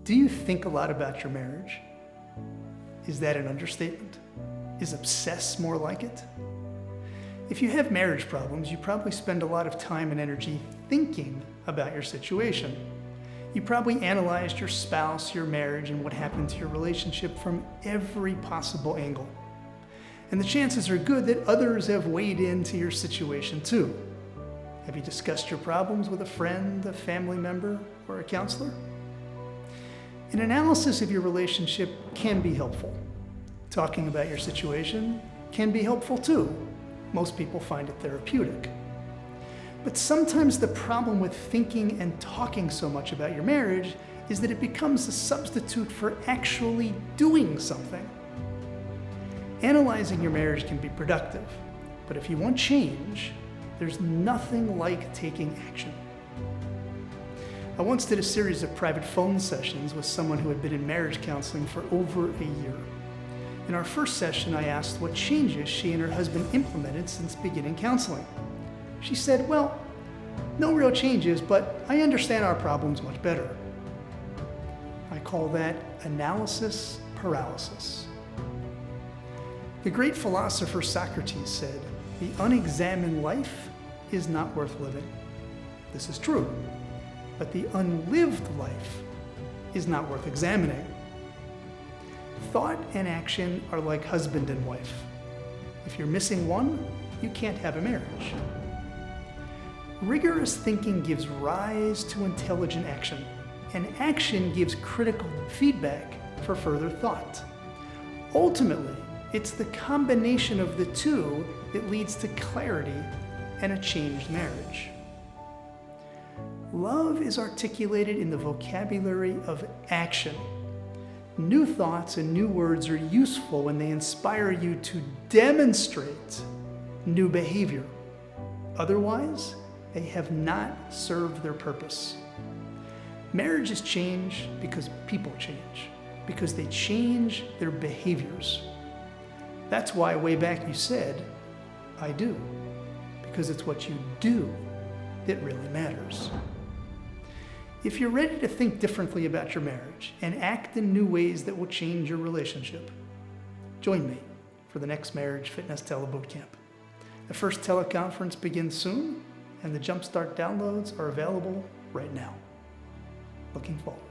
Do you think a lot about your marriage? Is that an understatement? Is obsess more like it? If you have marriage problems, you probably spend a lot of time and energy thinking about your situation. You probably analyzed your spouse, your marriage, and what happened to your relationship from every possible angle. And the chances are good that others have weighed into your situation too. Have you discussed your problems with a friend, a family member, or a counselor? An analysis of your relationship can be helpful. Talking about your situation can be helpful too. Most people find it therapeutic. But sometimes the problem with thinking and talking so much about your marriage is that it becomes a substitute for actually doing something. Analyzing your marriage can be productive, but if you want change, there's nothing like taking action. I once did a series of private phone sessions with someone who had been in marriage counseling for over a year. In our first session, I asked what changes she and her husband implemented since beginning counseling. She said, "Well, no real changes, but I understand our problems much better." I call that analysis paralysis. The great philosopher Socrates said, "The unexamined life is not worth living." This is true, but the unlived life is not worth examining. Thought and action are like husband and wife. If you're missing one, you can't have a marriage. Rigorous thinking gives rise to intelligent action, and action gives critical feedback for further thought. Ultimately, it's the combination of the two that leads to clarity and a changed marriage. Love is articulated in the vocabulary of action. New thoughts and new words are useful when they inspire you to demonstrate new behavior. Otherwise, they have not served their purpose. Marriages change because people change, because they change their behaviors. That's why way back you said, "I do," because it's what you do that really matters. If you're ready to think differently about your marriage and act in new ways that will change your relationship, join me for the next Marriage Fitness Telebootcamp. The first teleconference begins soon, and the Jumpstart downloads are available right now. Looking forward.